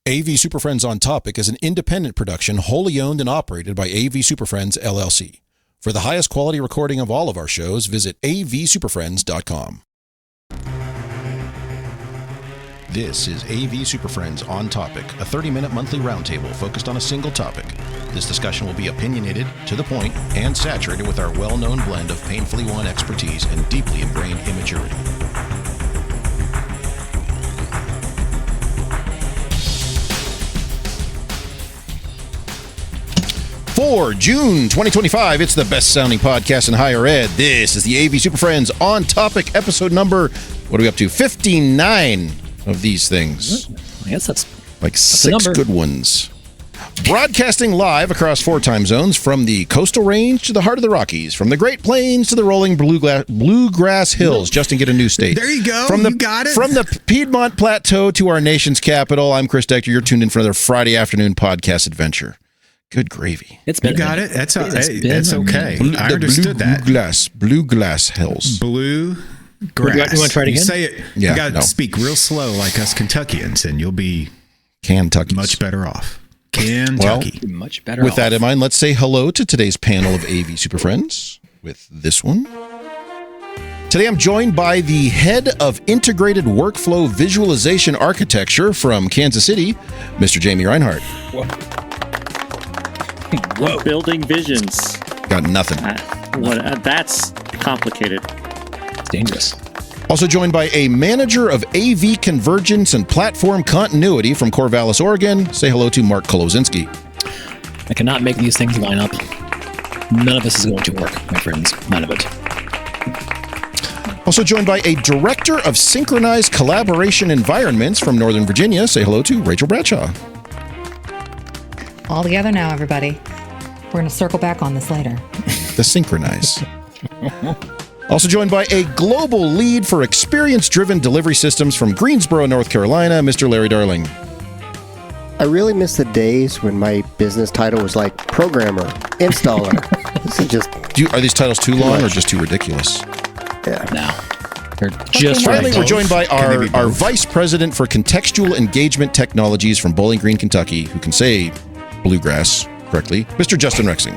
AV SuperFriends On Topic is an independent production wholly owned and operated by AV SuperFriends, LLC. For the highest quality recording of all of our shows, visit avsuperfriends.com. This is AV SuperFriends On Topic, a 30-minute monthly roundtable focused on a single topic. This discussion will be opinionated, to the point, and saturated with our well-known blend of painfully won expertise and deeply ingrained immaturity. For June 2025, it's the best-sounding podcast in higher ed. This is the AV SuperFriends On Topic, episode number, what are we up to, 59 of these things. I guess that's six good ones. Broadcasting live across 4 time zones, from the coastal range to the heart of the Rockies, from the Great Plains to the rolling bluegrass hills. Justin, get a new state. There you go. You got it. From the Piedmont Plateau to our nation's capital, I'm Chris Dector. You're tuned in for another Friday afternoon podcast adventure. Good gravy. You got it. That's okay. I understood that. Bluegrass hills. Blue grass. You want to try it again? You say it. Yeah, you got to speak real slow like us Kentuckians, and you'll be Kentucky much better off. Kentucky. Well, much better. With that in mind, let's say hello to today's panel of AV SuperFriends with this one. Today I'm joined by the head of integrated workflow visualization architecture from Kansas City, Mr. Jamie Reinhardt. Whoa. Building visions. Got nothing. That's complicated. It's dangerous. Also joined by a manager of AV convergence and platform continuity from Corvallis, Oregon. Say hello to Marc Kolozinski. I cannot make these things line up. None of this is going to work, my friends. None of it. Also joined by a director of synchronized collaboration environments from Northern Virginia. Say hello to Rachel Bradshaw. All together now, everybody. We're going to circle back on this later. The synchronize. Also joined by a global lead for experience-driven delivery systems from Greensboro, North Carolina, Mr. Larry Darling. I really miss the days when my business title was like programmer, installer. This is just... Are these titles too long or just too ridiculous? Yeah. No. They're just Finally, right. we're joined by our Vice President for Contextual Engagement Technologies from Bowling Green, Kentucky, who can say bluegrass correctly, Mr. Justin Rexing.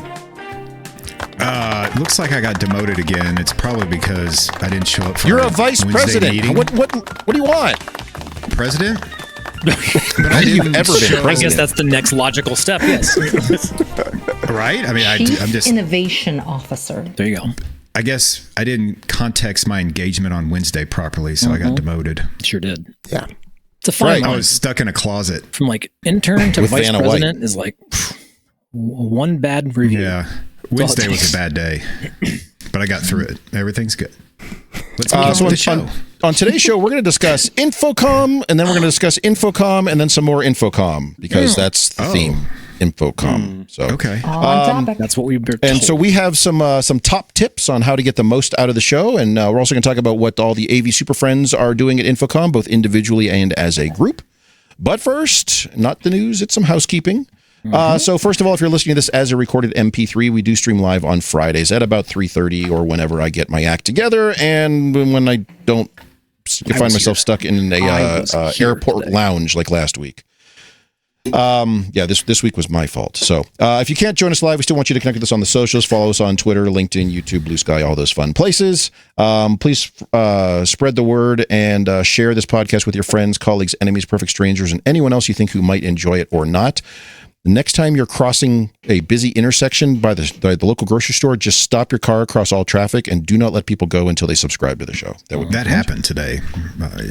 It looks like I got demoted again. It's probably because I didn't show up for You're a vice Wednesday president. meeting. What do you want? President? But I didn't ever been president. I guess that's the next logical step, yes. Right? I mean, Chief I'm just... Innovation Officer. There you go. I guess I didn't context my engagement on Wednesday properly, so I got demoted. Sure did. Yeah. It's a fine I line. was stuck in a closet. From like intern to With vice Vanna president is like one bad review. Yeah. Wednesday was a bad day, but I got through it. Everything's good. Let's move on to the show. On today's show, we're going to discuss Infocomm, and then we're going to discuss Infocomm, and then some more Infocomm, because that's the theme, Infocomm. So Okay. On topic. That's what we've been And told. so we have some top tips on how to get the most out of the show, and we're also going to talk about what all the AV SuperFriends are doing at Infocomm, both individually and as a group. But first, not the news, it's some housekeeping. So first of all, if you're listening to this as a recorded MP3, we do stream live on Fridays at about 3:30 or whenever I get my act together, and when I don't find myself stuck in a airport lounge like last week. This week was my fault. So if you can't join us live, we still want you to connect with us on the socials. Follow us on Twitter, LinkedIn, YouTube, Blue Sky, all those fun places. Please spread the word and share this podcast with your friends, colleagues, enemies, perfect strangers, and anyone else you think who might enjoy it or not. The next time you're crossing a busy intersection by the local grocery store, just stop your car across all traffic and do not let people go until they subscribe to the show. That happened today.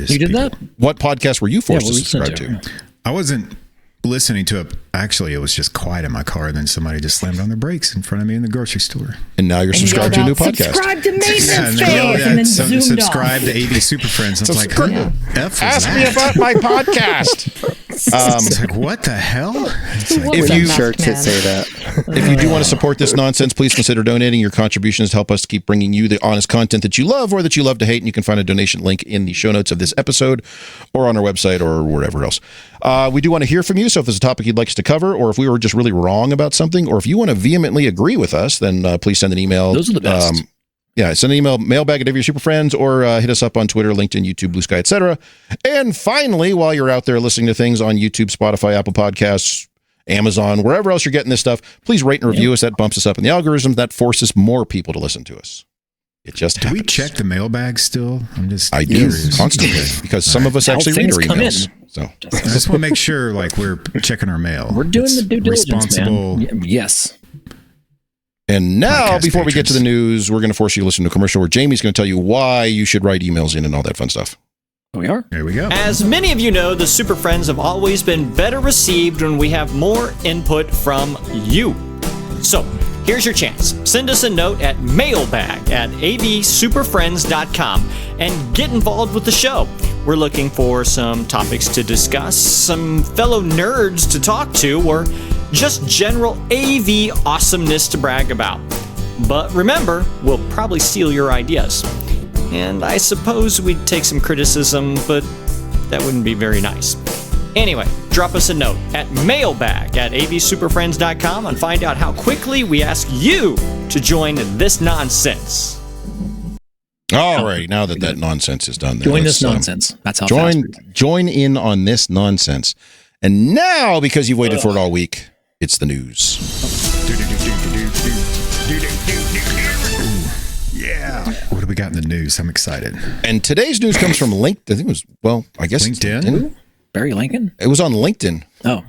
You did that? What podcast were you forced to subscribe to? I wasn't listening to it. Actually, it was just quiet in my car, and then somebody just slammed on their brakes in front of me in the grocery store. And now you're subscribed to a new podcast. Subscribe to Maintenance and Phase, and then zoomed subscribe off. to AV SuperFriends. It's like, who the F was Ask that? me about my podcast. It's like, what the hell? If you Shirts that say that. If you do want to support this nonsense, please consider donating. Your contributions help us keep bringing you the honest content that you love or that you love to hate. And you can find a donation link in the show notes of this episode or on our website or wherever else. We do want to hear from you. So if there's a topic you'd like us to cover, or if we were just really wrong about something, or if you want to vehemently agree with us, then please send an email. Those are the best. Yeah, send an email, mailbag at AV SuperFriends, or hit us up on Twitter, LinkedIn, YouTube, Blue Sky, etc. And finally, while you're out there listening to things on YouTube, Spotify, Apple Podcasts, Amazon, wherever else you're getting this stuff, please rate and review us. That bumps us up in the algorithms. That forces more people to listen to us. It just happens. Do we check the mailbag still? I do constantly because some of us actually read our emails. So I just want to make sure we're checking our mail. We're doing the due diligence, responsible. man. Yes. And now, Podcast before we get to patrons. the news, we're going to force you to listen to a commercial where Jamie's going to tell you why you should write emails in and all that fun stuff. We are. There we go. As many of you know, the Super Friends have always been better received when we have more input from you. So, here's your chance. Send us a note at mailbag@avsuperfriends.com and get involved with the show. We're looking for some topics to discuss, some fellow nerds to talk to, or just general AV awesomeness to brag about. But remember, we'll probably steal your ideas. And I suppose we'd take some criticism, but that wouldn't be very nice. Anyway, drop us a note at mailbag@avsuperfriends.com and find out how quickly we ask you to join this nonsense. All right, now that nonsense is done, Join this nonsense. That's how fast join in on this nonsense. And now, because you've waited for it all week, it's the news. Yeah. What do we got in the news? I'm excited. And today's news comes from LinkedIn. I think it was, I guess it's LinkedIn? Barry Lincoln? It was on LinkedIn. Oh.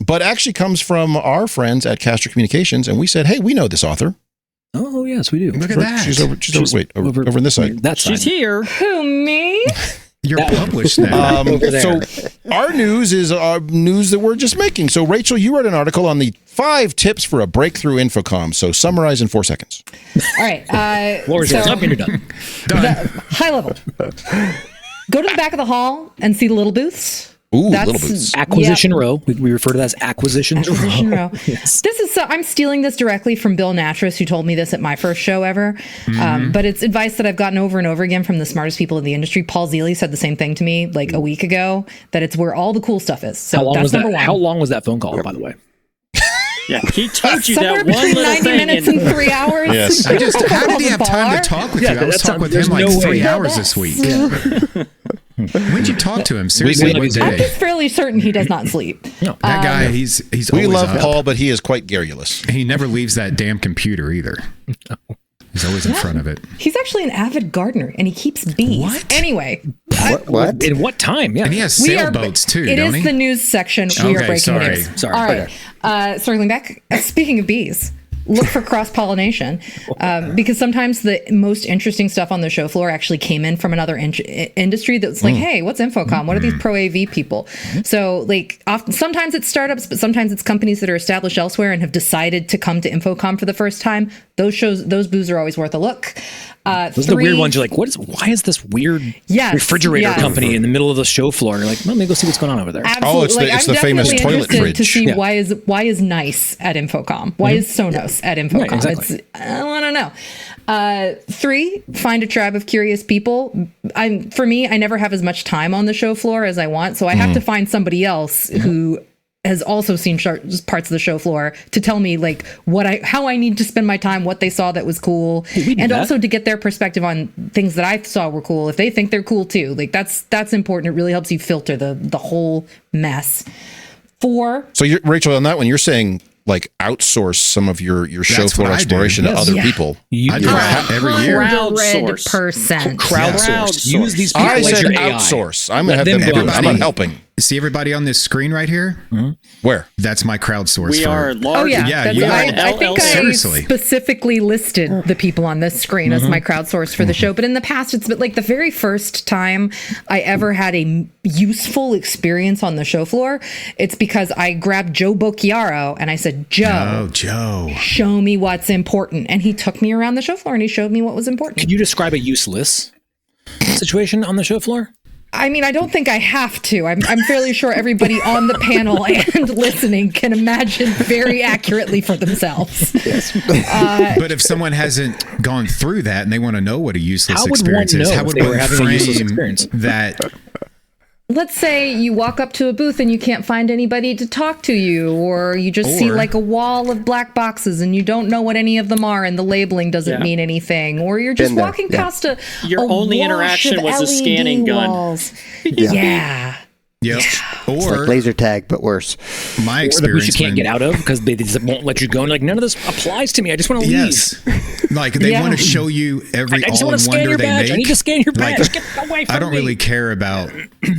But actually comes from our friends at Castor Communications, and we said, hey, we know this author. Oh, yes, we do. Look at that. She's over on this side. That side. She's here. Who, me? You're published now. So our news is news that we're just making. So Rachel, you wrote an article on the 5 tips for a breakthrough Infocomm. So summarize in 4 seconds. All right. Floor's yours. Up and you're done. High level. Go to the back of the hall and see the little booths. Ooh, little booths. Acquisition row. We refer to that as acquisition row. Yes. This is I'm stealing this directly from Bill Natras, who told me this at my first show ever. But it's advice that I've gotten over and over again from the smartest people in the industry. Paul Zealy said the same thing to me a week ago, that it's where all the cool stuff is. So that's number 1. How long was that phone call, by the way? Yeah, he told you Somewhere that one between little 90 thing. minutes and 3 hours. Yes. How did he have time to talk with you? I was talking with him no 3 way. hours this week. When'd you talk to him? Seriously, what I'm day? just fairly certain he does not sleep. No. That guy, he's We always love up. Paul, but he is quite garrulous. He never leaves that damn computer either. He's always in front of it. He's actually an avid gardener, and he keeps bees. What? Anyway. What? In what time? Yeah. And he has We are- sailboats too, It don't is he? the news section. We are Okay, breaking sorry. news. Sorry. All right. Circling back. Speaking of bees, look for cross-pollination because sometimes the most interesting stuff on the show floor actually came in from another industry that's like, hey, what's Infocomm? What are these pro AV people? So often, sometimes it's startups, but sometimes it's companies that are established elsewhere and have decided to come to Infocomm for the first time. Those booths are always worth a look. Those are the weird ones. You're like, why is this weird refrigerator company in the middle of the show floor? You're like, well, let me go see what's going on over there. Absolutely. It's the famous I'm toilet interested fridge. to see why is nice at Infocom? Why is Sonos at Infocom? Right, exactly. I want to know. 3, find a tribe of curious people. For me, I never have as much time on the show floor as I want, so I have to find somebody else who has also seen parts of the show floor to tell me how I need to spend my time, what they saw that was cool, and also to get their perspective on things that I saw were cool if they think they're cool too. That's important. It really helps you filter the whole mess. 4. So Rachel, on that one, you're saying outsource some of your show That's floor what I do. exploration to other people. I do that every year. Crowdsource. 100%. Crowdsource. Use these people I like said your AI. outsource. I'm going to have them do it. I'm not helping. See everybody on this screen right here? Where? That's my crowdsource. We are large. Oh yeah, Yeah, that's- you I are. think I Seriously. specifically listed the people on this screen as my crowdsource for the show. But in the past, it's been the very first time I ever had a useful experience on the show floor. It's because I grabbed Joe Bocchiaro and I said, Joe, show me what's important. And he took me around the show floor and he showed me what was important. Could you describe a useless situation on the show floor? I mean, I don't think I have to. I'm fairly sure everybody on the panel and listening can imagine very accurately for themselves. But if someone hasn't gone through that and they want to know what a useless How would experience one is, know how if would they one were having a useless frame experience? that? let's say you walk up to a booth and you can't find anybody to talk to you, or you just see like a wall of black boxes and you don't know what any of them are and the labeling doesn't mean anything, or you're just walking past your only interaction was LED a scanning walls. gun. Yeah. Yep. Or It's like laser tag, but worse. my Or the experience. booth you can't get out of because they just won't let you go. And like, none of this applies to me. I just want to leave. Yes. Like they want to show you every I just want to scan all-in-wonder your they badge. make. I need to scan your badge. Like, Get away from I don't me. really care about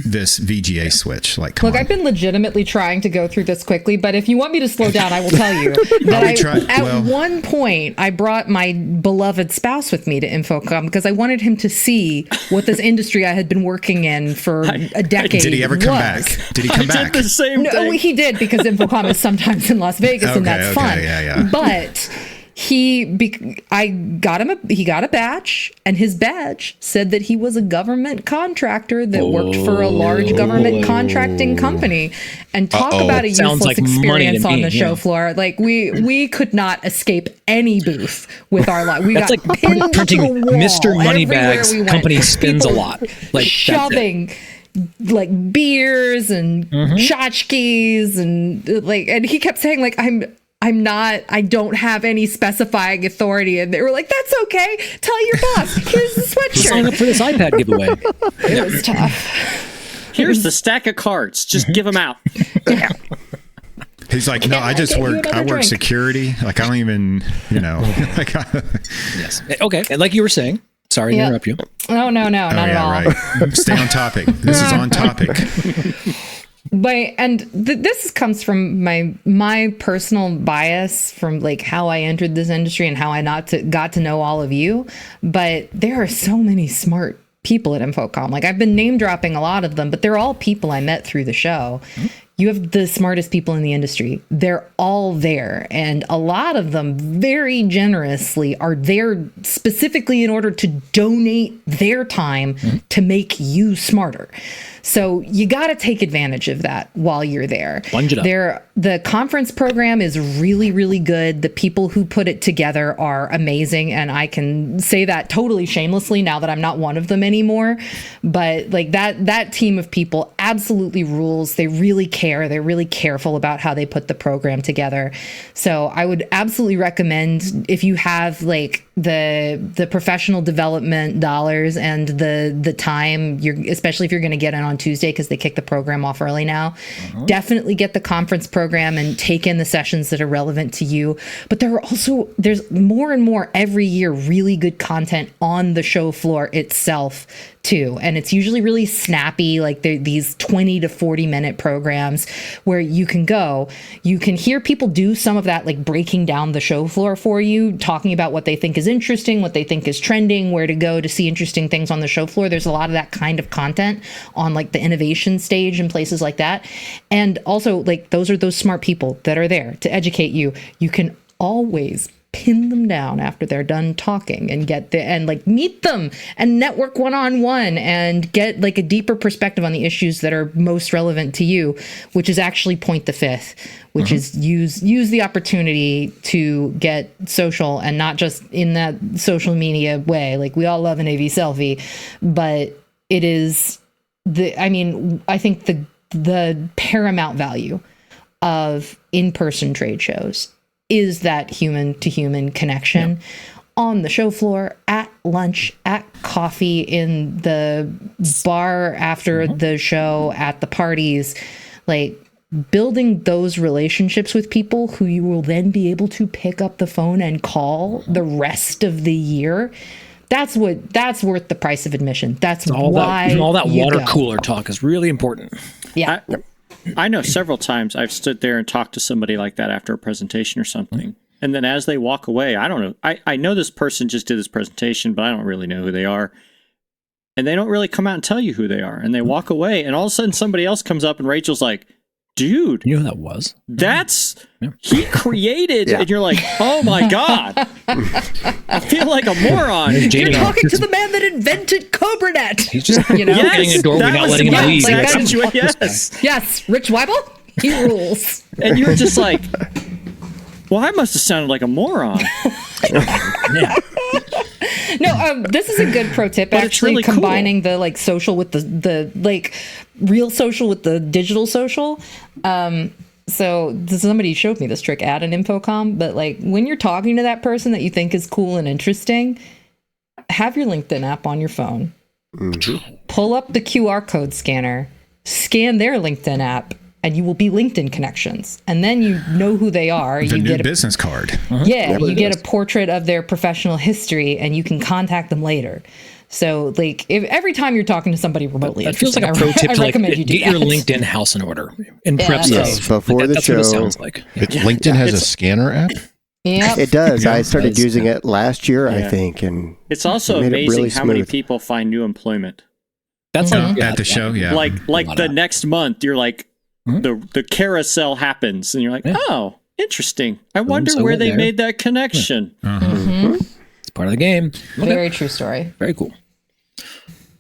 this VGA switch. Like, come Look, on. I've been legitimately trying to go through this quickly, but if you want me to slow down, I will tell you that at one point I brought my beloved spouse with me to Infocomm because I wanted him to see what this industry I had been working in for a decade. Did he ever come back? Did he come back? Did the same No, thing. he did, because Infocomm is sometimes in Las Vegas, and that's fun. Yeah. But he got a badge, and his badge said that he was a government contractor that worked for a large government contracting company. And talk about a Sounds useless like money to experience on me, the show floor. Like we could not escape any booth with our life. We That's got like pinned printing to the wall Mr. Moneybags everywhere we went. company spins a People lot. Like shoving like beers and tchotchkes and he kept saying like I don't have any specifying authority, and they were like, that's okay, tell your boss, here's the sweatshirt. Sign up for this iPad giveaway. It was tough. Here's the stack of cards. Just give them out. Yeah. He's like, no, I just work. I work drink. security. Like, I don't even, like. Yes. Okay. And like you were saying, sorry to interrupt you. Oh no, not at all. Right. Stay on topic. This is on topic. This comes from my personal bias from like how I entered this industry and how I got to know all of you. But there are so many smart people at Infocomm. Like, I've been name dropping a lot of them, but they're all people I met through the show. You have the smartest people in the industry. They're all there. And a lot of them very generously are there specifically in order to donate their time to make you smarter. So you got to take advantage of that while you're there. Plunge it up. The conference program is really, really good. The people who put it together are amazing. And I can say that totally shamelessly now that I'm not one of them anymore. But like that team of people absolutely rules. They really care. They're really careful about how they put the program together. So I would absolutely recommend, if you have like the professional development dollars and the time, especially if you're going to get in on Tuesday because they kick the program off early now, definitely get the conference program and take in the sessions that are relevant to you. But there's more and more every year really good content on the show floor itself too, and it's usually really snappy, like these 20 to 40 minute programs where you can hear people do some of that, like breaking down the show floor for you, talking about what they think is interesting, what they think is trending, where to go to see interesting things on the show floor. There's a lot of that kind of content on like the innovation stage and places like that. And also, like, those are those smart people that are there to educate you. You can always pin them down after they're done talking and like meet them and network one-on-one and get like a deeper perspective on the issues that are most relevant to you, which is actually point the fifth, which is use the opportunity to get social, and not just in that social media way. Like, we all love an AV selfie, but it is I think the paramount value of in-person trade shows is that human-to-human connection on the show floor, at lunch, at coffee, in the bar after the show, at the parties, like building those relationships with people who you will then be able to pick up the phone and call the rest of the year. That's worth the price of admission. That's all why all that water go. cooler talk is really important. Yeah. I know several times I've stood there and talked to somebody like that after a presentation or something. And then as they walk away, I don't know. I know this person just did this presentation, but I don't really know who they are. And they don't really come out and tell you who they are. And they walk away, and all of a sudden somebody else comes up and Rachel's like, dude, you know who that was? He created, and you're like, oh my God, I feel like a moron. You're talking to the man that invented CobraNet. He's just getting a doorway, not letting him leave. Yes, Rich Weibel, he rules. And you're just like, well, I must have sounded like a moron. Yeah. No, this is a good pro tip. But actually, it's really combining cool. the like social with the like real social with the digital social. So somebody showed me this trick at an Infocomm, but like when you're talking to that person that you think is cool and interesting, have your LinkedIn app on your phone. Mm-hmm. Pull up the QR code scanner, scan their LinkedIn app, and you will be LinkedIn connections. And then you know who they are. The you new get a business card. Yeah, you get a portrait of their professional history, and you can contact them later. So, like, if every time you're talking to somebody remotely, it feels like a pro tip to like get your LinkedIn house in order and prep stuff. Before the show. That's what it sounds like. LinkedIn has a scanner app? Yeah, it does. I started using it last year, I think, and it's also amazing really how many people find new employment. That's at the show, yeah. Like the next month, you're like, the carousel happens, and you're like, oh, interesting. I wonder where they made that connection. It's part of the game. Very true story. Very cool.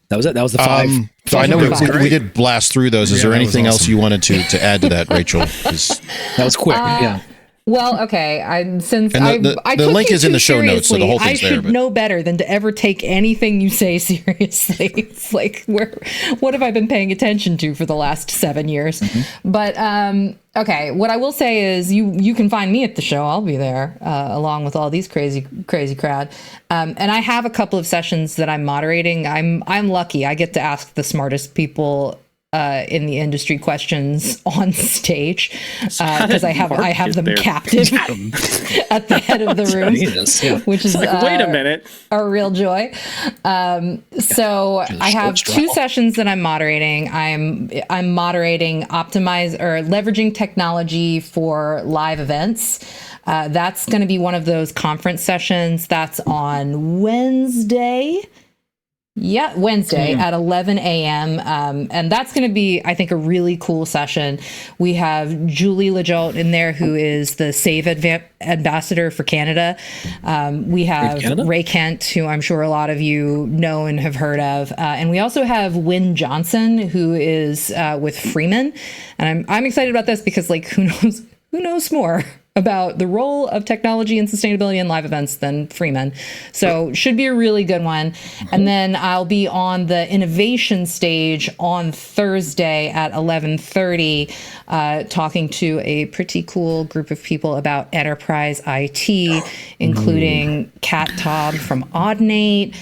That was it. That was the 5. So I know we did blast through those. Is there anything else you wanted to add to that, Rachel? That was quick. Yeah. Well, okay. I the link is in the show notes, so the whole thing's there. I should know better than to ever take anything you say seriously. It's like, what have I been paying attention to for the last 7 years? But okay, what I will say is you can find me at the show. I'll be there along with all these crazy crowd. And I have a couple of sessions that I'm moderating. I'm lucky. I get to ask the smartest people in the industry questions on stage because I have them captive at the head of the room, which is like, wait a minute, a real joy. So I have 2 sessions that I'm moderating. I'm moderating leveraging technology for live events. That's going to be one of those conference sessions. That's on Wednesday. Yeah, Wednesday at 11 a.m. And that's going to be, I think, a really cool session. We have Julie Lejault in there, who is the SAVE ambassador for Canada. We have Ray Kent, who I'm sure a lot of you know and have heard of. And we also have Wynn Johnson, who is with Freeman. And I'm excited about this because, like, who knows more about the role of technology and sustainability in live events than Freeman. So should be a really good one. And then I'll be on the innovation stage on Thursday at 11:30, talking to a pretty cool group of people about enterprise IT, including Kat Taub from Audinate.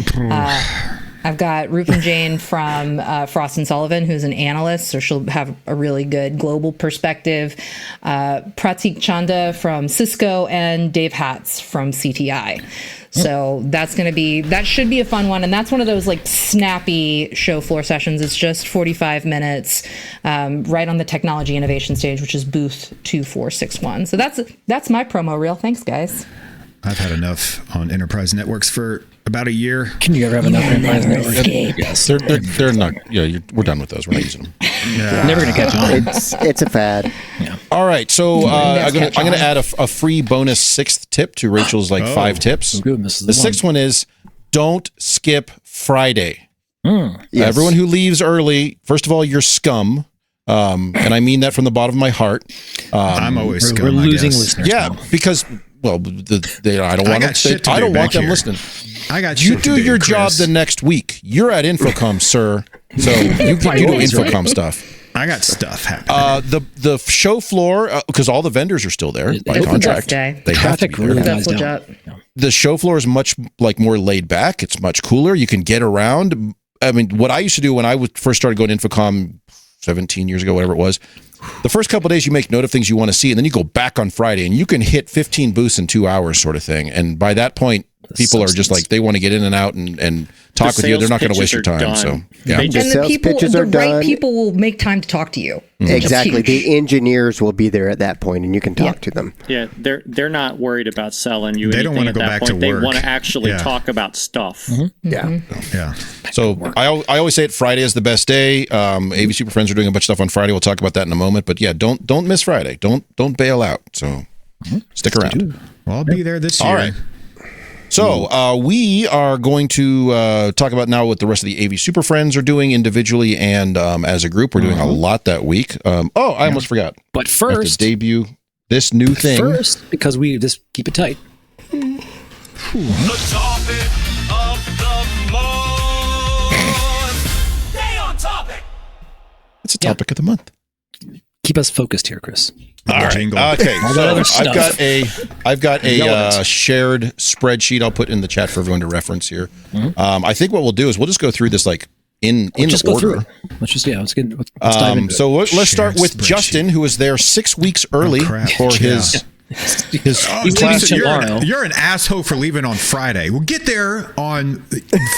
I've got Rupin Jane from Frost & Sullivan, who's an analyst, so she'll have a really good global perspective. Pratik Chanda from Cisco, and Dave Hatz from CTI. So that should be a fun one. And that's one of those like snappy show floor sessions. It's just 45 minutes right on the technology innovation stage, which is booth 2461. So that's my promo reel. Thanks, guys. I've had enough on enterprise networks for about a year. Can you ever have enough enterprise networks? Yes. They're not. Yeah, we're done with those. We're not using them. Yeah. Never going to catch on. It's a fad. Yeah. All right. So I'm going to add a free bonus 6th tip to Rachel's 5 tips. Oh, goodness, the 6th one is don't skip Friday. Yes. Everyone who leaves early, first of all, you're scum. And I mean that from the bottom of my heart. I'm always scum. We're losing listeners. Yeah, now. Because I don't want them listening. I got you do your job the next week. You're at Infocomm, sir. So you do Infocomm stuff. I got stuff happening. The show floor, because all the vendors are still there by contract. They have to be there. The show floor is much more laid back. It's much cooler. You can get around. I mean, what I used to do when I first started going to Infocomm 17 years ago, whatever it was, the first couple of days you make note of things you want to see, and then you go back on Friday and you can hit 15 booths in 2 hours sort of thing. And by that point, people are just like, they want to get in and out and talk with you. They're not going to waste your time. Done. So yeah. And the right people will make time to talk to you. Exactly. The engineers will be there at that point, and you can talk to them. Yeah, they're not worried about selling you. They don't want to go back to work. They want to actually talk about stuff. Yeah. So I always say it. Friday is the best day. AV SuperFriends are doing a bunch of stuff on Friday. We'll talk about that in a moment. But yeah, don't miss Friday. Don't bail out. So stick around. Well, I'll be there this year. All right. So we are going to talk about now what the rest of the AV SuperFriends are doing individually and as a group. We're doing a lot that week. I almost forgot. But first, to debut this new thing. First, because we just keep it tight. The topic of the month. Stay on topic. It's a topic of the month. Keep us focused here, Chris. All right. Okay. So I've got a shared spreadsheet I'll put in the chat for everyone to reference here. I think what we'll do is we'll just go through this like in order. Let's dive into it. So let's start with Justin, who was there 6 weeks early for his class tomorrow. You're an asshole for leaving on Friday. We'll get there on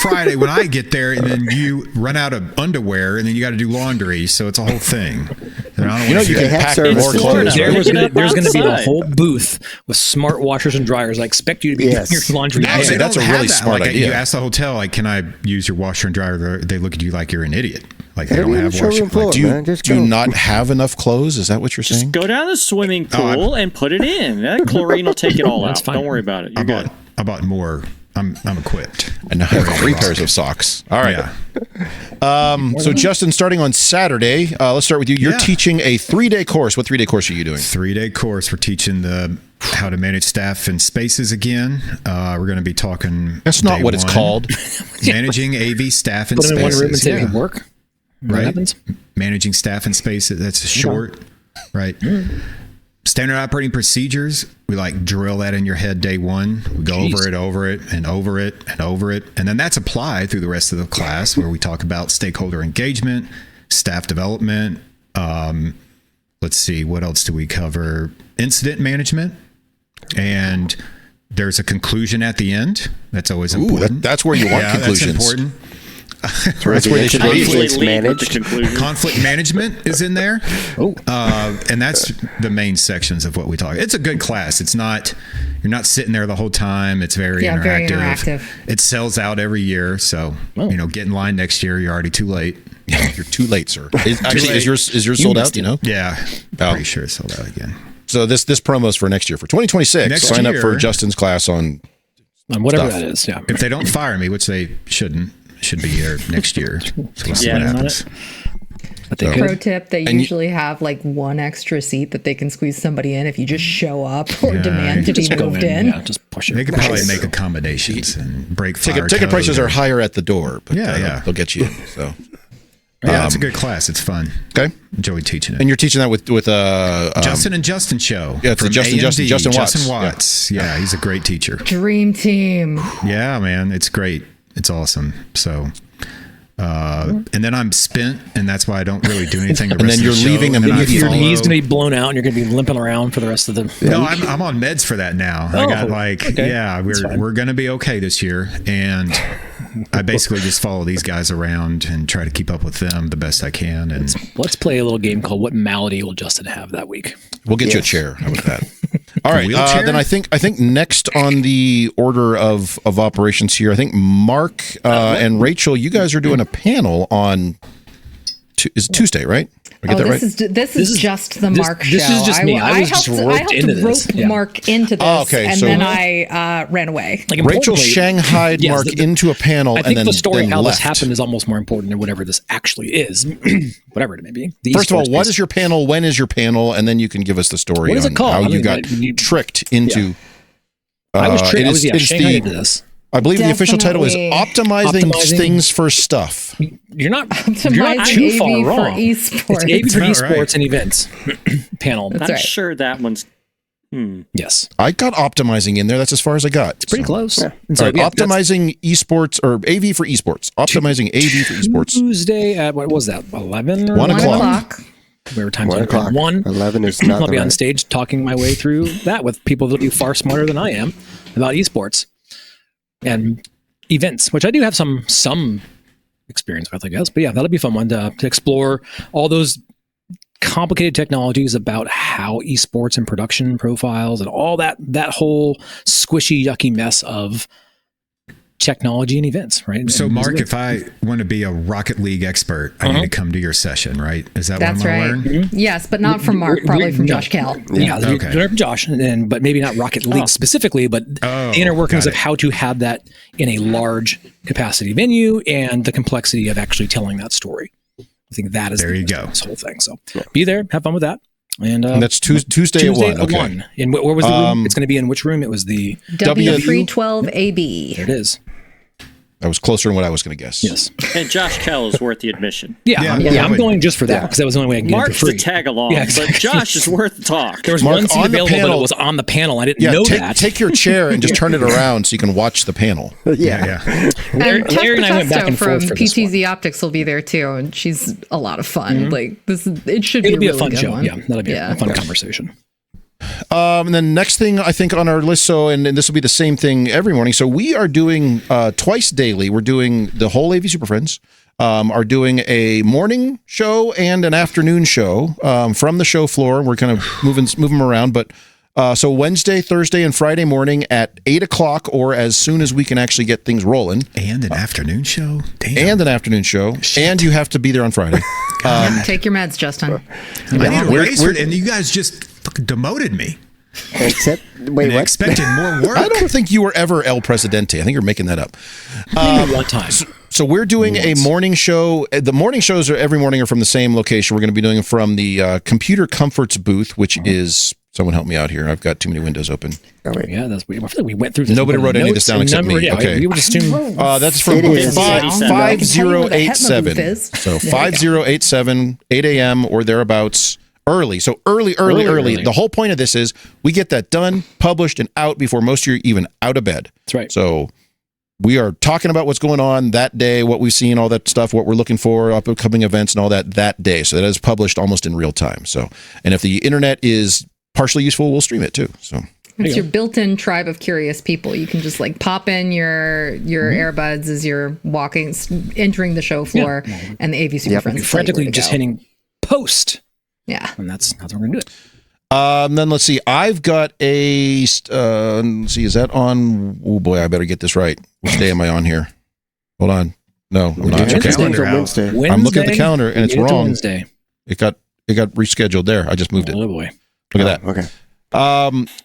Friday when I get there, and then you run out of underwear, and then you got to do laundry. So it's a whole thing. You can pack more clothes. There's going to be a whole booth with smart washers and dryers. I expect you to be doing your laundry. Actually, that's a really smart idea. You ask the hotel, like, can I use your washer and dryer? They look at you like you're an idiot. Like they don't have washer. Do you not have enough clothes? Is that what you're saying? Just go down the swimming pool and put it in. That chlorine will take it all out. Fine. Don't worry about it. I bought more. I'm equipped. And I have 3 pairs of socks. All right. Yeah. So Justin, starting on Saturday, let's start with you. You're teaching a 3-day course. What 3-day course are you doing? 3-day course. We're teaching how to manage staff and spaces again. We're going to be talking. That's not what it's called. Managing AV staff and spaces. Put them in one room and say it can work. Right. Happens? Managing staff and spaces. That's short. Right. Standard operating procedures. We like drill that in your head day one. We go over it, and over it, and over it. And then that's applied through the rest of the class where we talk about stakeholder engagement, staff development. Let's see, what else do we cover? Incident management. And there's a conclusion at the end. That's always important. That's where you want conclusions. That's important. That's where they should be. Conflict management is in there. And that's the main sections of what we talk. It's a good class. It's not, you're not sitting there the whole time. It's very interactive. Very interactive. It sells out every year. So, get in line next year. You're already too late. You're too late, sir. Is yours sold out? Do you know? Yeah. Pretty sure it's sold out again. So this promo is for next year. For 2026, sign up for Justin's class on whatever that is. Yeah. If they don't fire me, which they shouldn't, should be here next year. So we'll see what happens. Pro tip, they usually have like one extra seat that they can squeeze somebody in if you just show up or demand to be moved in. Yeah, just push it. They could probably make accommodations and break fire. Ticket prices are higher at the door, but they'll get you in. So it's a good class. It's fun. Okay. Enjoy teaching it. And you're teaching that with Justin and Justin show. Yeah, it's the Justin Watts. Yeah, he's a great teacher. Dream team. Yeah, man, it's great. It's awesome. So, and then I'm spent, and that's why I don't really do anything. And then you're leaving, and your knee's going to be blown out, and you're going to be limping around for the rest of the. No, I'm on meds for that now. I got we're going to be okay this year, and I basically just follow these guys around and try to keep up with them the best I can. And let's play a little game called "What Malady Will Justin Have That Week?" We'll get you a chair. How about that? All right. Then I think next on the order of operations here, I think Mark and Rachel, you guys are doing a panel on is it Tuesday, right? I get that right? This is just the Mark show. This is just me. I helped rope Mark into this, and then I ran away. Like Rachel shanghaied Mark into a panel, I think and the story of how left. this happened is almost more important than whatever this actually is, whatever it may be. First of all, what is your panel? When is your panel? And then you can give us the story what is it called? How you got tricked into. I was tricked. I was shanghaied into this. I believe the official title is optimizing things for stuff. You're not too AV far wrong. For esports. It's AV for esports and events panel. I'm sure that one's. Yes, I got optimizing in there. That's as far as I got. It's pretty close. Yeah. So, optimizing esports or AV for esports. Optimizing AV for esports. Tuesday at what was that? 11 or 1 o'clock. Whatever time 1 o'clock. 11 is not. I'll be on stage talking my way through that with people that will be far smarter than I am about esports and events, which I do have some experience with, I guess. But yeah, that'll be a fun one to explore all those complicated technologies about how esports and production profiles and all that whole squishy, yucky mess of technology and events, right? So, Mark, if I want to be a Rocket League expert, I need to come to your session, right? Is that what I'm going to learn? Mm-hmm. Yes, but not from Mark, probably from Josh Kell. Yeah, okay. From Josh, but maybe not Rocket League specifically, but the inner workings of how to have that in a large capacity venue and the complexity of actually telling that story. I think that is this whole thing. So be there, have fun with that. And that's Tuesday at 1. Okay. 1. And where was the room? It's going to be in which room? It was the W312AB. There it is. That was closer than what I was going to guess. Yes. And Josh Kell is worth the admission. Yeah, I'm going just for that because that was the only way I could get it Mark's for free. the tag along, Yeah, exactly. but Josh is worth the talk. There was Mark, one seat on the available, but panel- it was on the panel. I didn't know that. Take your chair and just turn it around so you can watch the panel. Yeah. Larry And Tess and I went back Petesto and from forth for this one. PTZ Optics will be there too, and she's a lot of fun. Like it should It'll be a really fun good show. one. Yeah, that'll be a fun conversation. And then next thing I think on our list, and this will be the same thing every morning. So we are doing twice daily. We're doing the whole AV SuperFriends. Are doing a morning show and an afternoon show from the show floor. We're kind of moving them around, but so Wednesday, Thursday, and Friday morning at 8 o'clock, or as soon as we can actually get things rolling. And an afternoon show? Damn. And an afternoon show. Shit. And you have to be there on Friday. Take your meds, Justin. I need a raise for it, and you guys just fucking demoted me. Except, And wait, I what? expected more work. I don't think you were ever El Presidente. I think you're making that up. Maybe one time. So we're doing a morning show. The morning shows are every morning are from the same location. We're going to be doing it from the Computer Comforts booth, which is, someone help me out here. I've got too many windows open. Oh, wait. Yeah, that's weird. I feel like we went through this. Nobody wrote any of this down except me. Yeah, Okay. we would assume. That's from It is. 5087. So 5087, 8 a.m. or thereabouts. Early. So early. The whole point of this is we get that done, published, and out before most of you are even out of bed. That's right. So we are talking about what's going on that day, what we've seen, all that stuff, what we're looking for, upcoming events, and all that day. So that is published almost in real time. So, and if the internet is partially useful, we'll stream it too. So It's your built-in tribe of curious people. You can just like pop in your earbuds as you're walking, entering the show floor, and the AV SuperFriends. Frantically just hitting post. Yeah. And that's how we're going to do it. then let's see. I've got a. Let's see. Is that on? Oh boy, I better get this right. Which day am I on here? Hold on. No, I'm not. Wednesday. Okay. Calendar out. Wednesday. I'm looking at the calendar and it's Get it to wrong. Wednesday. It got rescheduled there. I just moved it. Oh boy. Look at that. Okay.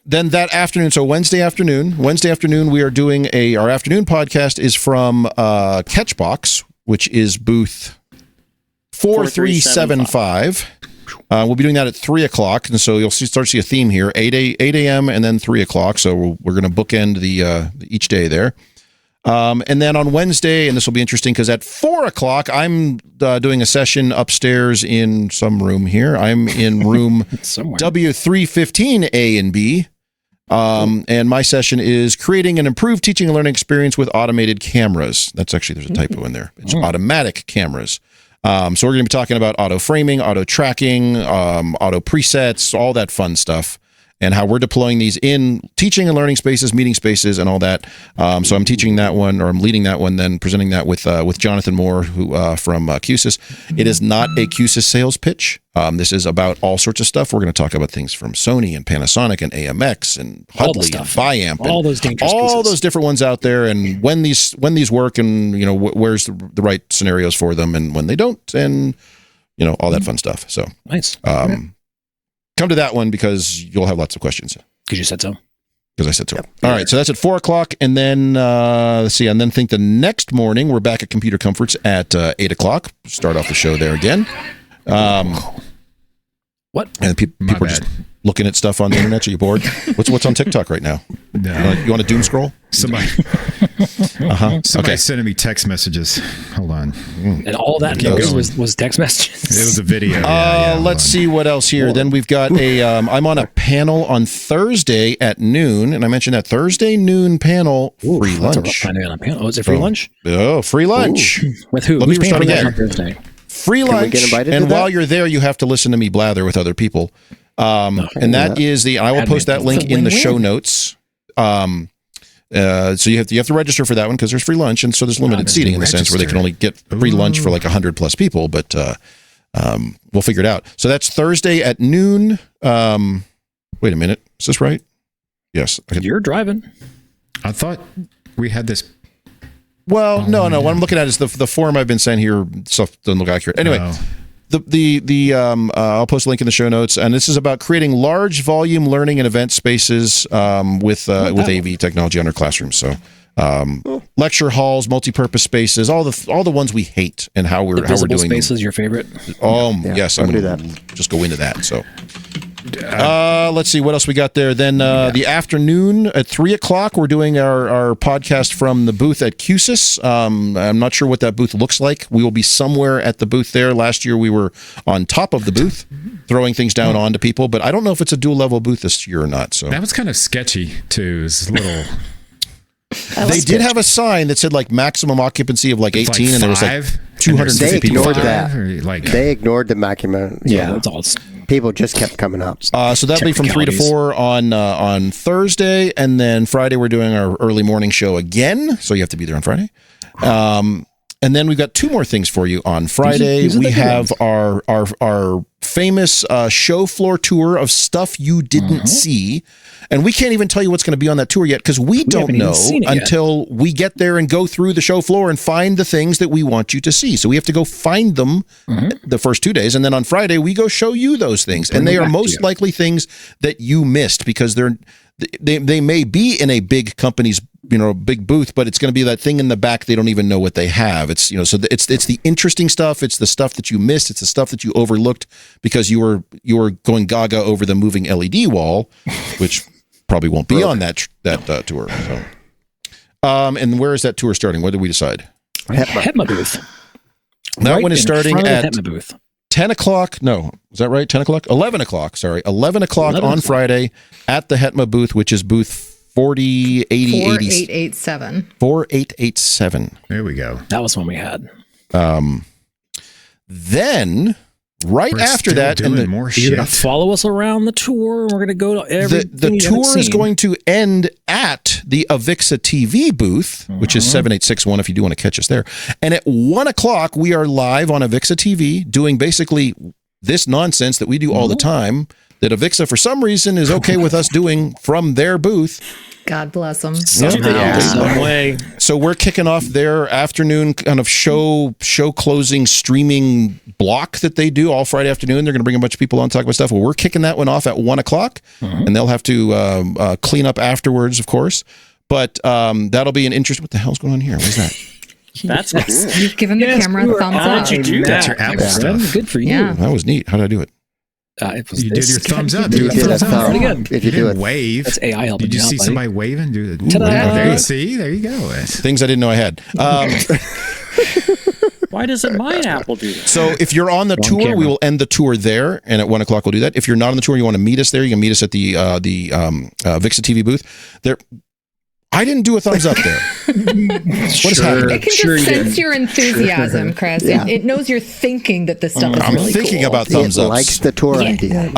Then that afternoon, so Wednesday afternoon, we are doing our afternoon podcast is from Catchbox, which is booth 4375. We'll be doing that at 3 o'clock, and so you'll start to see a theme here: 8 a.m. and then 3 o'clock. So we're going to bookend the each day there. And then on Wednesday, and this will be interesting because at 4 o'clock, I'm doing a session upstairs in some room here. I'm in room W315 A and B. And my session is creating an improved teaching and learning experience with automated cameras. That's actually, there's a typo in there. It's automatic cameras. So we're going to be talking about auto framing, auto tracking, auto presets, all that fun stuff, and how we're deploying these in teaching and learning spaces, meeting spaces, and all that. So I'm teaching that one, or I'm leading that one, then presenting that with Jonathan Moore, who from QSYS. It is not a QSYS sales pitch. This is about all sorts of stuff. We're going to talk about things from Sony and Panasonic and AMX and Hudley and Biamp, all those dangerous all pieces. those different ones out there, and when these work, and where's the right scenarios for them, and when they don't, and all that fun stuff. So Nice. come to that one because you'll have lots of questions. Because you said so. Because I said so. All right, so that's at 4 o'clock, and then let's see, and then think the next morning we're back at Computer Comforts at 8 o'clock. Start off the show there again. What? And people are just looking at stuff on the internet. Are you bored? What's on TikTok right now? No. You want to doom scroll? Somebody sending me text messages. Hold on. And all that was text messages. It was a video. Let's see what else here. Then we've got I'm on a panel on Thursday at noon, and I mentioned that Thursday noon panel, free That's a rough lunch. time to be on a panel. Oh, is it free lunch? Oh, free lunch. With who? Let me Who's paying start for that again. on Thursday? Free we lunch, get invited and to that? while you're there, you have to listen to me blather with other people. And that is I will post that link in the show notes. So you have to register for that one because there's free lunch, and so there's limited seating in the sense where they can only get free lunch for like 100 plus people. But we'll figure it out. So that's Thursday at noon. Wait a minute, is this right? Yes. You're driving. I thought we had this. Well, no. What I'm looking at is the form I've been sent here. Stuff doesn't look accurate. Anyway. I'll post a link in the show notes, and this is about creating large volume learning and event spaces with AV technology under classrooms. So lecture halls, multi-purpose spaces, all the ones we hate, and how we're doing space is your favorite. Yes, I'm do going that. to just go into that. So Let's see what else we got there. Then the afternoon at 3:00, we're doing our podcast from the booth at QSIS. I'm not sure what that booth looks like. We will be somewhere at the booth there. Last year we were on top of the booth, throwing things down onto people, but I don't know if it's a dual level booth this year or not. So that was kind of sketchy too. It's a little. They did have a sign that said like maximum occupancy of like 18, and there was like 250 people. Ignored that. They ignored the maximum. Yeah, that's all. People just kept coming up. So that'll be from 3 to 4 on Thursday, and then Friday we're doing our early morning show again. So you have to be there on Friday. And then we've got 2 more things for you on Friday. These are we have our famous show floor tour of stuff you didn't see. And we can't even tell you what's going to be on that tour yet because we don't know until we get there and go through the show floor and find the things that we want you to see. So we have to go find them the first 2 days. And then on Friday, we go show you those things. And they are most likely things that you missed because they may be in a big company's big booth, but it's going to be that thing in the back they don't even know what they have. It's so it's the interesting stuff. It's the stuff that you missed. It's the stuff that you overlooked because you were going gaga over the moving LED wall, which probably won't be on that tour. So, and where is that tour starting? What did we decide? HETMA booth. That one is starting at HETMA booth. 10 o'clock. No, is that right? 10 o'clock? 11 o'clock. Sorry. 11 o'clock on Friday at the HETMA booth, which is booth 4887. 4887. There we go. That was one we had. Then right after that, and more you're going to follow us around the tour. We're going to go to everything. The tour is going to end at the Avixa TV booth, which is 7861 if you do want to catch us there. And at 1 o'clock, we are live on Avixa TV doing basically this nonsense that we do all the time that Avixa, for some reason, is okay with us doing from their booth. God bless them. Some way. So we're kicking off their afternoon kind of show closing streaming block that they do all Friday afternoon. They're going to bring a bunch of people on to talk about stuff. Well, we're kicking that one off at 1 o'clock, and they'll have to clean up afterwards, of course. But that'll be an interest. What the hell's going on here? What is that? That's cool. You've given the camera a thumbs up. How did you do That's that? your Apple stuff. Good for you. Yeah. That was neat. How did I do it? You did your thumbs up. You did a thumb. Pretty good. If you do it, wave. That's AI helping. Did you out, see buddy. somebody waving? Do it. Ta-da. There you see. There you go. Things I didn't know I had. Why doesn't my Apple do that? So if you're on the tour, camera. we will end the tour there, and at 1 o'clock we'll do that. If you're not on the tour, you want to meet us there, you can meet us at the Avixa TV booth. There, I didn't do a thumbs up there. What is happening? It can just sense your enthusiasm, Chris. Yeah. It knows you're thinking that this stuff is I'm really thinking cool. about thumbs it ups. likes the tour idea.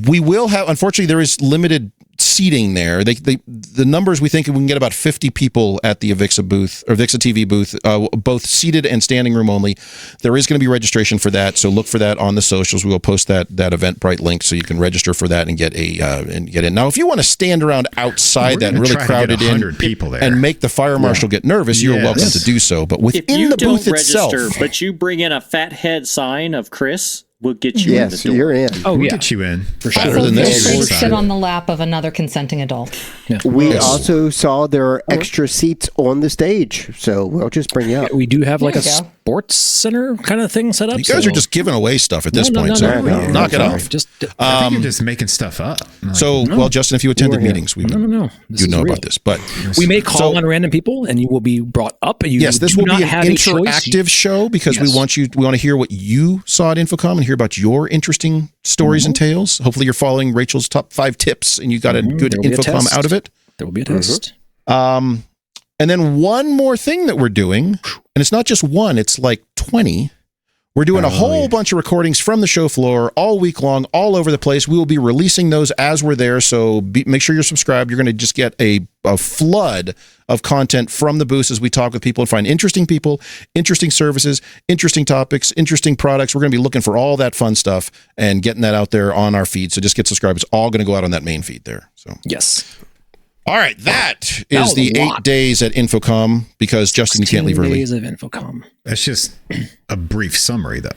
We will have, unfortunately, there is limited seating there. The numbers, we think we can get about 50 people at the Avixa booth or Avixa TV booth, both seated and standing room only. There is going to be registration for that, so look for that on the socials. We will post that Eventbrite link so you can register for that and get in. Now, if you want to stand around outside that and really crowd it in people there. and make the fire marshal get nervous, you're welcome to do so. But If within you the don't booth itself, register, but you bring in a fat head sign of Chris, we'll get you in the Yes, door. you're in. Oh, We'll yeah. get you in. For better sure. than Feel this. free to sit on the lap of another consenting adult. Yeah. We also saw there are extra seats on the stage, so we'll just bring you up. We do have like a There you go. sports center kind of thing set up. you guys are just giving away stuff at this No, point. no, so knock it off. Just I think you're just making stuff up. Like, So, well, Justin, if you attended here. meetings, we would, no. This you'd is know real. about this. But We may call So- on random people, and you will be brought up. You yes, this do will not be an have a choice. interactive show because Yes. we want to hear what you saw at Infocomm and hear about your interesting stories and tales. Hopefully, you're following Rachel's top 5 tips and you got a good There will be a Infocomm test. out of it. There will be a test. And then one more thing that we're doing, and it's not just one; it's like 20. We're doing a whole bunch of recordings from the show floor all week long, all over the place. We will be releasing those as we're there, so make sure you're subscribed. You're going to just get a flood of content from the booth as we talk with people and find interesting people, interesting services, interesting topics, interesting products. We're going to be looking for all that fun stuff and getting that out there on our feed. So just get subscribed. It's all going to go out on that main feed there. So Yes. all right, that is was the a 8 lot. days at Infocomm because Justin, you can't leave 10 early. days of Infocom. That's just a brief summary, though.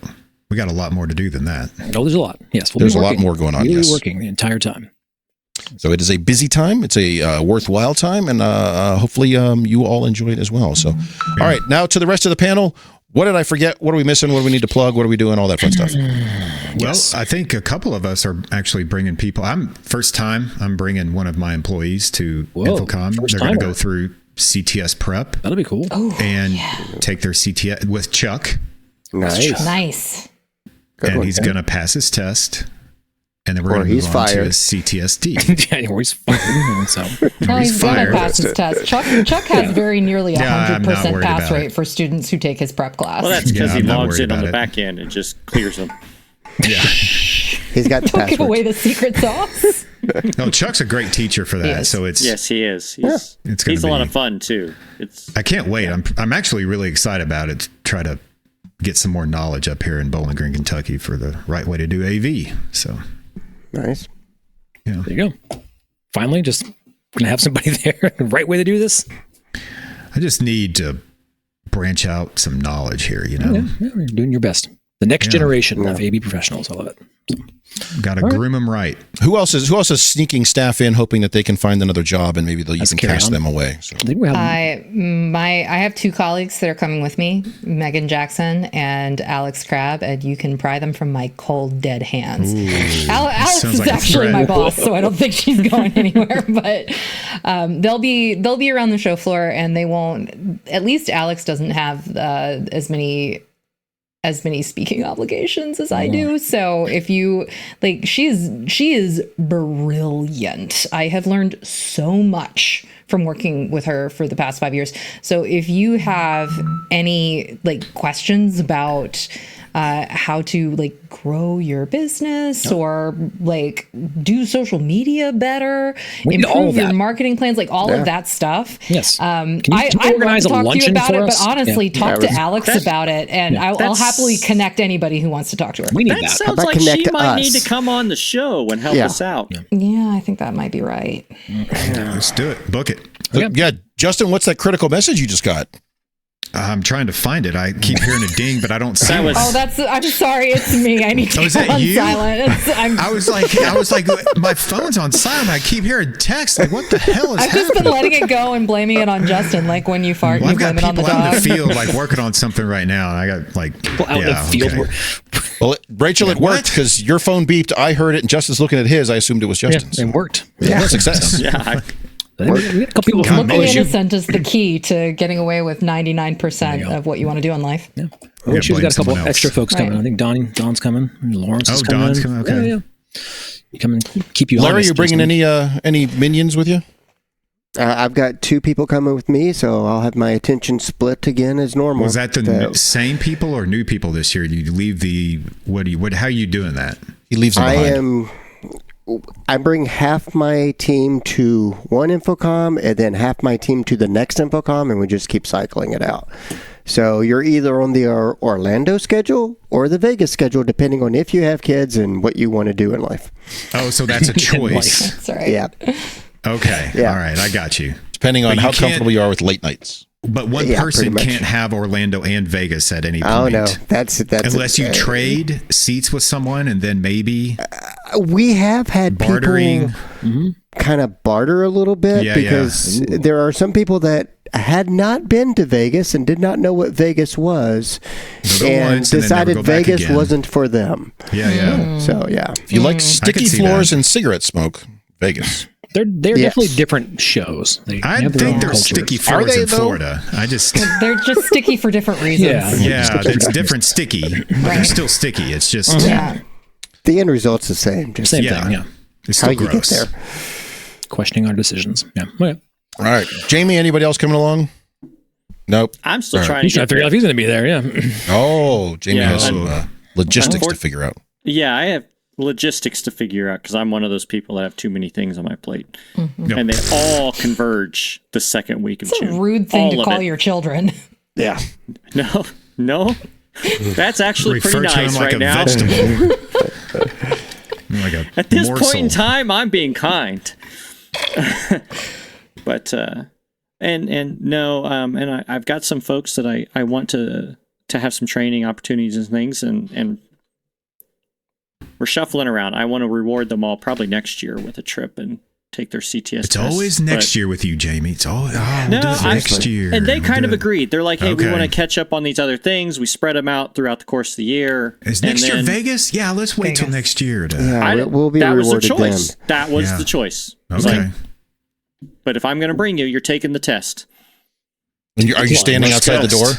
We got a lot more to do than that. Oh, there's a lot. Yes, There's be a lot working. more going on, We'll yes. be working the entire time. So it is a busy time. It's a worthwhile time, and hopefully you all enjoy it as well. So, all right, now to the rest of the panel. What did I forget? What are we missing? What do we need to plug? What are we doing? All that fun stuff. Well, I think a couple of us are actually bringing people. I'm bringing one of my employees to Infocomm. They're going to go through CTS prep. That'll be cool. And take their CTS with Chuck. Nice. And he's going to pass his test. And then we're going to move on to his CTSD. Yeah, he's fired. So. He's going to pass his test. Chuck has very nearly 100% pass rate for students who take his prep class. Well, that's because he logs in on the back end and just clears them. Yeah. He's got the Don't give away the secret sauce. No, Chuck's a great teacher for that. So it's yes, he is. He's a lot of fun too. I can't wait. I'm actually really excited about it. To try to get some more knowledge up here in Bowling Green, Kentucky, for the right way to do AV. So. Nice. Yeah. There you go. Finally, just gonna have somebody there. The right way to do this. I just need to branch out some knowledge here, you know. Yeah, you're doing your best. The next generation of AV professionals. I love it. So. Got to groom them right. Who else is sneaking staff in, hoping that they can find another job and maybe you can cast them away? So. I have two colleagues that are coming with me, Megan Jackson and Alex Crabb, and you can pry them from my cold, dead hands. Alex is actually my boss, so I don't think she's going anywhere. But they'll be around the show floor, and they won't. At least Alex doesn't have as many speaking obligations as I do. So if you she is brilliant. I have learned so much from working with her for the past 5 years. So if you have any questions about how to grow your business or do social media better, improve your marketing plans, all of that stuff. Yes. I'd love to talk to you about it, but honestly, talk to Alex about it, and I'll happily connect anybody who wants to talk to her. We need that. Sounds like she might need to come on the show and help us out. Yeah, I think that might be right. Let's do it. Book it. Yeah, Justin, what's that critical message you just got? I'm trying to find it. I keep hearing a ding, but I don't see it. I'm sorry, it's me. I need to go on silent. I was like, my phone's on silent. I keep hearing text. What the hell is happening? I've just been letting it go and blaming it on Justin, when you fart and you blame it on the dog. I've got people out in the field, working on something right now, and I got out in the field. Okay. Well, Rachel, it worked because your phone beeped. I heard it, and Justin's looking at his. I assumed it was Justin's. It worked. Yeah, success. Yeah. Looking innocent is the key to getting away with 99% of what you want to do in life. Yeah. She's got a couple extra folks coming. I think Don's coming. Lawrence is coming. Don's coming. Okay. Yeah. You come and keep you Larry, honest. you bringing any minions with you? I've got two people coming with me, so I'll have my attention split again as normal. Was that the same people or new people this year? You leave how are you doing that? He leaves them behind. I bring half my team to one Infocomm and then half my team to the next Infocomm, and we just keep cycling it out. So you're either on the Orlando schedule or the Vegas schedule, depending on if you have kids and what you want to do in life. Oh, so that's a choice. That's right. Yeah. Okay. Yeah. All right. I got you. Depending on how comfortable you are with late nights. But one person can't have Orlando and Vegas at any point. Oh no, that's unless you trade seats with someone, and then maybe we have had bartering, people kind of barter a little bit because there are some people that had not been to Vegas and did not know what Vegas was, and decided Vegas wasn't for them. Yeah. So yeah, if you like sticky floors and cigarette smoke, Vegas. They're definitely different shows. I think they're sticky floors in Florida. They're just sticky for different reasons. Yeah, it's different sticky. But they're still sticky. It's just the end result's the same. Just same thing. Yeah, it's still how you gross. get there. Questioning our decisions. Yeah. Okay. All right, Jamie. Anybody else coming along? Nope. I'm still trying to figure out if he's going to be there. Yeah. Oh, Jamie has some logistics to figure out. Yeah, I have logistics to figure out because I'm one of those people that have too many things on my plate, and they all converge the second week of June. It's a rude thing to call your children. Yeah. No. That's actually pretty nice right now. At this point in time, I'm being kind. But I've got some folks that I want to have some training opportunities and things, and we're shuffling around. I want to reward them all probably next year with a trip and take their CTS. It's always next year with you, Jamie. It's always we'll do it next year. And they kind of agreed. They're like, hey, we Okay. want to catch up on these other things. We spread them out throughout the course of the year. Is next year Vegas? Yeah, let's wait till Vegas. next year. We'll be that was the rewarded choice. then. That was Yeah. the choice. It was Okay. like, but if I'm going to bring you, you're taking the test. And are you standing outside the door?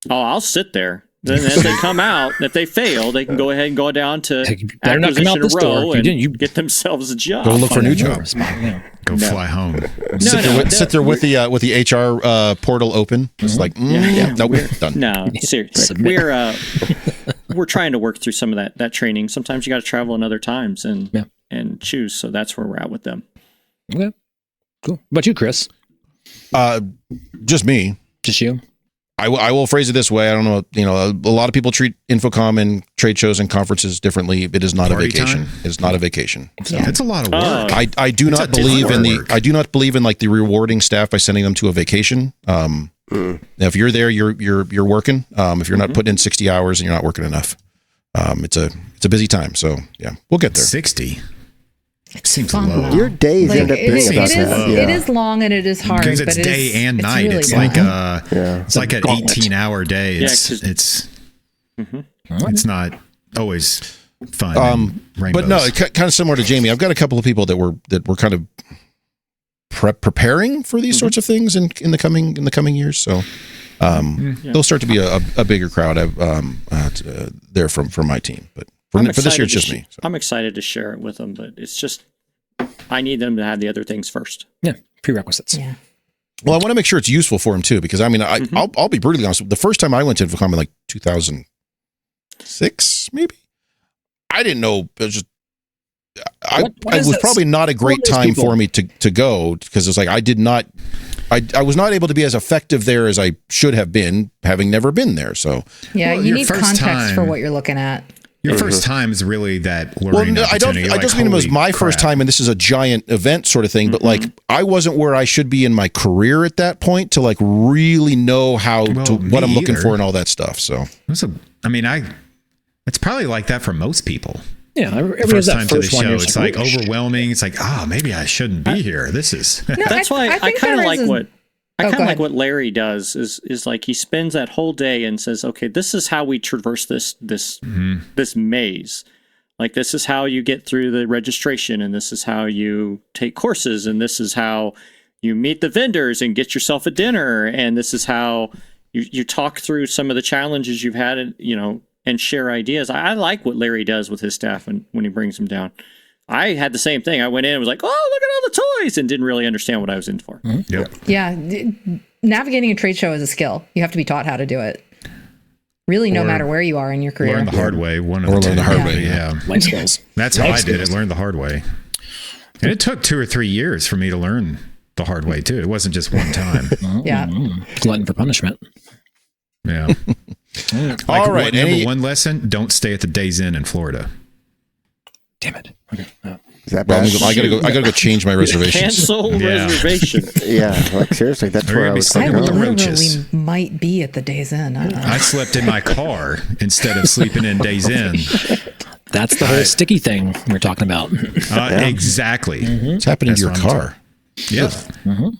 Oh, I'll sit there. Then as they come out, if they fail, they can go ahead and go down to Hey, you better not come out acquisition this door. row If you and didn't, you get themselves a job. Go look for a new Find job. another spot, yeah. Go fly home. Sit there with the HR portal open. It's like, nope, done. No, seriously. We're trying to work through some of that training. Sometimes you got to travel in other times and choose. So that's where we're at with them. Okay, cool. What about you, Chris? Just me. Just you? I will phrase it this way. I don't know. A lot of people treat Infocom and trade shows and conferences differently. It is not Party a vacation. time? It's not a vacation. That's a lot of work. I do not believe in work. I do not believe in like the rewarding staff by sending them to a vacation. If you're there, you're working. If you're not putting in 60 hours and you're not working enough, it's a busy time. So yeah, we'll get there. 60. Seems fun, low. though. Your days Like, end up it being about that. it is long and it is hard. Because it's but day and it's night. really It's good. like Yeah. an gauntlet. 18-hour day. Yeah, It's it's not always fun. and But no, rainbows. kind of similar to Jamie. I've got a couple of people that were kind of preparing for these sorts of things in the coming years. So there'll start to be a bigger crowd there from my team. But for this year, it's just me. So. I'm excited to share it with them, but it's just I need them to have the other things first. Yeah, prerequisites. Yeah. Well, I want to make sure it's useful for him too, because I mean, I'll be brutally honest. The first time I went to Infocomm in like 2006, maybe, I didn't know. It was just, What it is was this? probably not a great What is time people? for me to go, because it's like I was not able to be as effective there as I should have been, having never been there. So Yeah, Well, you your need first context for time- what you're looking at. Your first time is really that Well, learning no, I don't. opportunity. I Like, just mean it was holy my first crap. time, and this is a giant event sort of thing. But like, I wasn't where I should be in my career at that point to like really know Well, what I'm me looking either. for and all that stuff. So It's probably like that for most people. Yeah, everybody has First that time to the first one. show, you're it's just like "Oh, shit." overwhelming. It's like, maybe I shouldn't be here. This is No, That's why I think kind of there like is a- what I Oh, kind go of like ahead. what Larry does is like he spends that whole day and says, okay, this is how we traverse this maze. Like this is how you get through the registration, and this is how you take courses, and this is how you meet the vendors and get yourself a dinner, and this is how you talk through some of the challenges you've had, and share ideas. I like what Larry does with his staff when he brings them down. I had the same thing. I went in and was like, oh, look at all the toys, and didn't really understand what I was in for. Yep. Yeah, navigating a trade show is a skill. You have to be taught how to do it. Really, no Or matter where you are in your career. Learn the hard way. One of Or the learn two. the hard way, Yeah. Life skills. That's how Life I did it. skills. Learn the hard way. And it took 2 or 3 years for me to learn the hard way too. It wasn't just one time. Yeah. Glutton for punishment. Yeah. all right, Number one lesson: don't stay at the Days Inn in Florida. Damn it. Okay. Is that Well, bad? I gotta go change my reservations. Cancel Yeah. reservation. Yeah, like seriously, that's Or where you'll I be was sleeping thinking. with the Oh, roaches. literally might be at the Days Inn. I slept in my car instead of sleeping in Days Inn. That's the whole sticky thing we're talking about. Exactly. What's happening to your That's what I'm car? Yeah.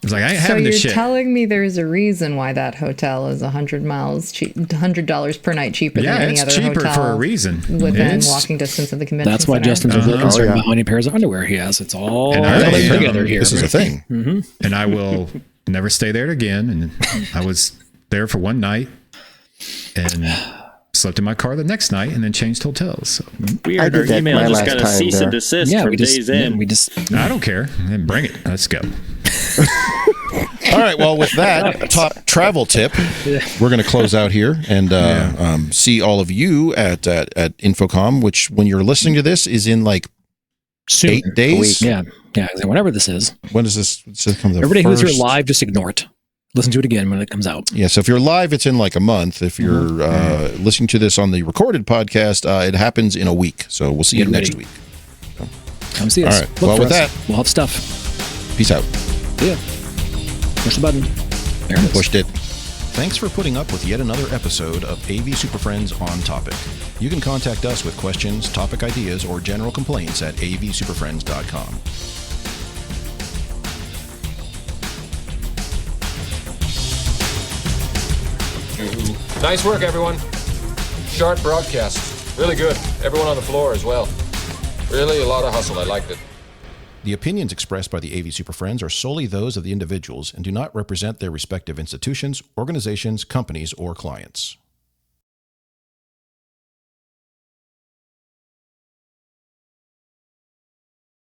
It's like I ain't So having you're this shit. telling me there's a reason why that hotel is $100 per night cheaper Yeah, than any it's other cheaper hotel for a reason. within It's- walking distance of the convention That's why center. Justin's really concerned yeah. about how many pairs of underwear he has. It's all And I coming am. together here. This is a thing. And I will never stay there again. And I was there for one night and slept in my car the next night and then changed hotels. So Weird. I Our did that email my just last got a time cease there. and desist Yeah, from we just, Days Inn. I don't care. Then bring it. Let's go. All right. Well, with that top travel tip, we're going to close out here and see all of you at Infocomm, which when you're listening to this is in like Soon. 8 days. Yeah. Yeah. Whatever this is. When does this come? Everybody who's here live, just ignore it. Listen to it again when it comes out. Yeah. So if you're live, it's in like a month. If you're listening to this on the recorded podcast, it happens in a week. So we'll see you Get next ready. week. Come see All us. right. Look Well, for with us. that- we'll have stuff. Peace out. Yeah. Push the button. There it is. Pushed it. Thanks for putting up with yet another episode of AV SuperFriends On Topic. You can contact us with questions, topic ideas, or general complaints at avsuperfriends.com. Nice work, everyone. Sharp broadcast. Really good. Everyone on the floor as well. Really a lot of hustle. I liked it. The opinions expressed by the AV SuperFriends are solely those of the individuals and do not represent their respective institutions, organizations, companies, or clients.